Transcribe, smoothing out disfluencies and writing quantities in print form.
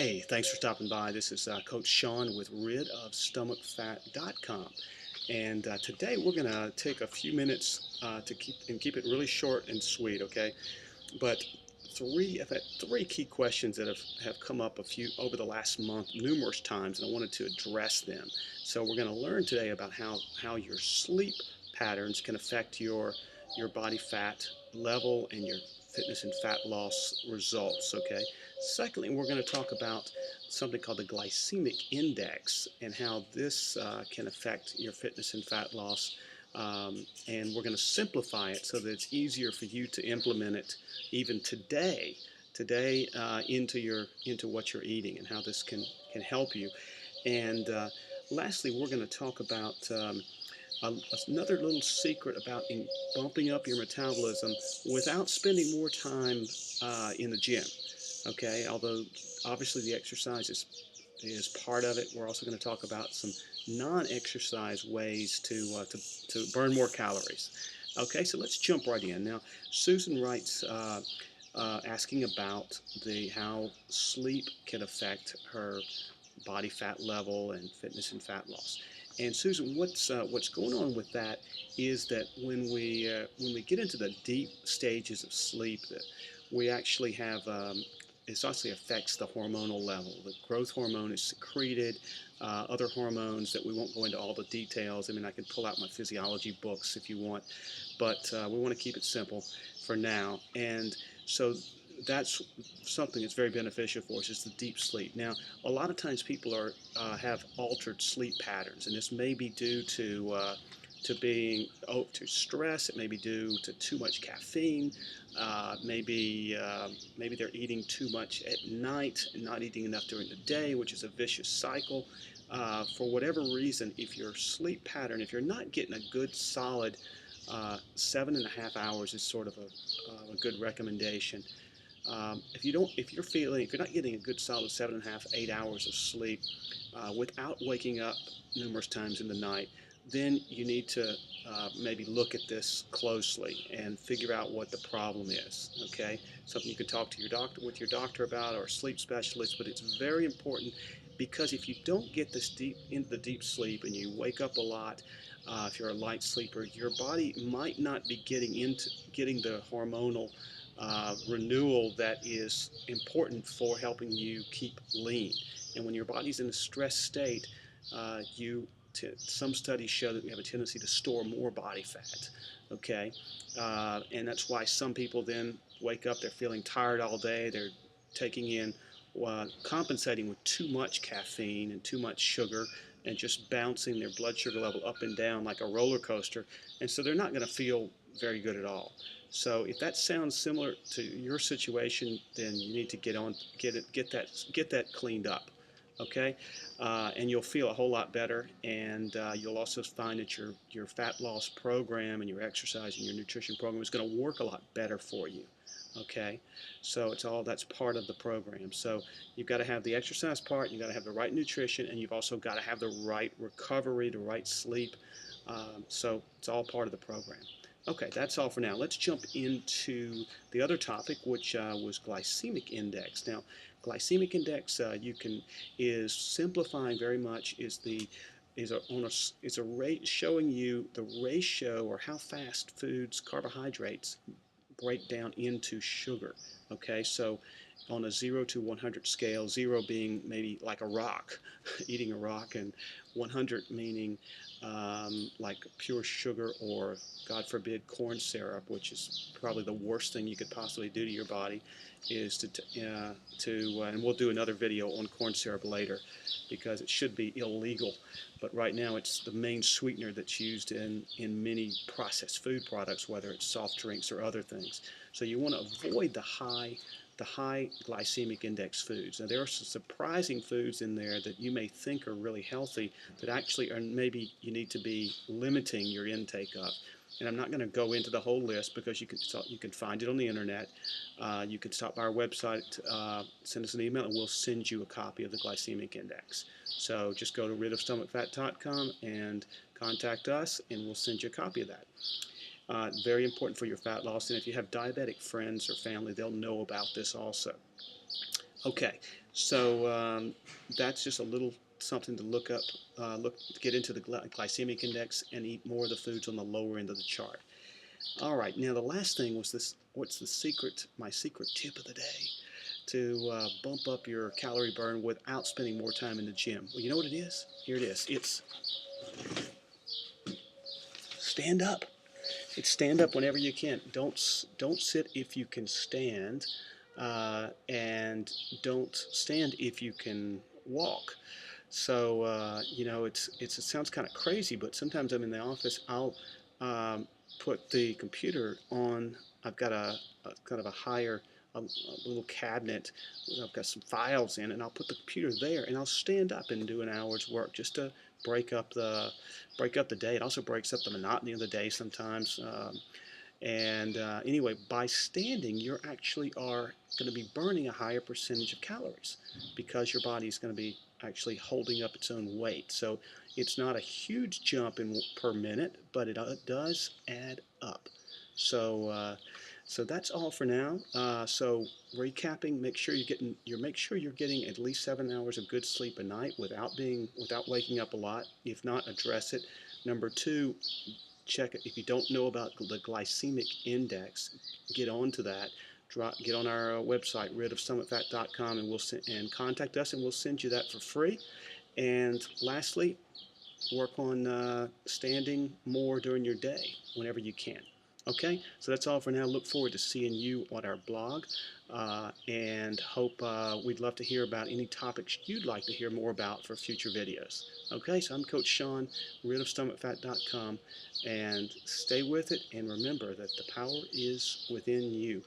Hey, thanks for stopping by. This is Coach Sean with RidOfStomachFat.com, and today we're going to take a few minutes to keep it really short and sweet, okay? But I've had three key questions that have come up over the last month numerous times, and I wanted to address them. So we're going to learn today about how your sleep patterns can affect your body fat level and your fitness and fat loss results, okay? Secondly, we're going to talk about something called the glycemic index and how this can affect your fitness and fat loss. And we're going to simplify it so that it's easier for you to implement it even today into what you're eating and how this can help you. And lastly, we're going to talk about another little secret about bumping up your metabolism without spending more time in the gym. Okay, although obviously the exercise is part of it, we're also going to talk about some non-exercise ways to burn more calories. Okay, so let's jump right in. Now, Susan writes asking about how sleep can affect her body fat level and fitness and fat loss. And Susan, what's going on with that is that when we get into the deep stages of sleep, that we actually have it actually affects the hormonal level. The growth hormone is secreted. Other hormones that we won't go into all the details. I mean, I can pull out my physiology books if you want, but we want to keep it simple for now. And so that's something that's very beneficial for us is the deep sleep. Now, a lot of times people have altered sleep patterns, and this may be due to being to stress. It may be due to too much caffeine. Maybe they're eating too much at night and not eating enough during the day, which is a vicious cycle. For whatever reason, if your sleep pattern, if you're not getting a good solid 7.5 hours is sort of a good recommendation. If you're not getting a good solid 7.5, 8 hours of sleep without waking up numerous times in the night, then you need to maybe look at this closely and figure out what the problem is. Okay, something you can talk to your doctor about, or a sleep specialist. But it's very important because if you don't get this deep into the deep sleep and you wake up a lot, if you're a light sleeper, your body might not be getting the hormonal renewal that is important for helping you keep lean. And when your body's in a stress state, some studies show that we have a tendency to store more body fat. Okay, and that's why some people then wake up, they're feeling tired all day, they're taking in compensating with too much caffeine and too much sugar and just bouncing their blood sugar level up and down like a roller coaster, and so they're not going to feel very good at all. So if that sounds similar to your situation, then you need to get that cleaned up, okay? And you'll feel a whole lot better, and you'll also find that your fat loss program and your exercise and your nutrition program is going to work a lot better for you. Okay, so that's part of the program. So you've got to have the exercise part, you've got to have the right nutrition, and you've also got to have the right recovery, the right sleep. So it's all part of the program. Okay, that's all for now. Let's jump into the other topic, which was glycemic index. Now, glycemic index is simplifying very much is a rate showing you the ratio or how fast carbohydrates break down into sugar. Okay, so on a 0 to 100 scale, 0 being maybe like a rock, eating a rock, and 100 meaning like pure sugar or, God forbid, corn syrup, which is probably the worst thing you could possibly do to your body, is and we'll do another video on corn syrup later because it should be illegal. But right now it's the main sweetener that's used in many processed food products, whether it's soft drinks or other things. So you want to avoid the high glycemic index foods. Now there are some surprising foods in there that you may think are really healthy that actually are maybe you need to be limiting your intake of. And I'm not going to go into the whole list because you can find it on the internet. You can stop by our website, send us an email, and we'll send you a copy of the glycemic index. So just go to RidOfStomachFat.com and contact us, and we'll send you a copy of that. Very important for your fat loss, and if you have diabetic friends or family, they'll know about this also. Okay, So that's just a little something to look up, get into the glycemic index and eat more of the foods on the lower end of the chart. All right, now the last thing was this, what's the secret, my secret tip of the day to bump up your calorie burn without spending more time in the gym. Well, you know what it is? Here it is. It's stand up. It's stand up whenever you can. Don't sit if you can stand, and don't stand if you can walk. So it sounds kind of crazy, but sometimes I'm in the office. I'll put the computer on. I've got a kind of a higher a little cabinet. I've got some files in, and I'll put the computer there, and I'll stand up and do an hour's work just to break up the day. It also breaks up the monotony of the day sometimes. Anyway, by standing, you actually are going to be burning a higher percentage of calories because your body is going to be actually holding up its own weight. So it's not a huge jump per minute, but it does add up. So that's all for now. So recapping, make sure you're getting at least 7 hours of good sleep a night without waking up a lot. If not, address it. Number two, check it. If you don't know about the glycemic index, get onto that. Get on our website, ridofstomachfat.com, and contact us, and we'll send you that for free. And lastly, work on standing more during your day whenever you can. Okay, so that's all for now. Look forward to seeing you on our blog, and hope we'd love to hear about any topics you'd like to hear more about for future videos. Okay, so I'm Coach Sean, ridofstomachfat.com, and stay with it, and remember that the power is within you.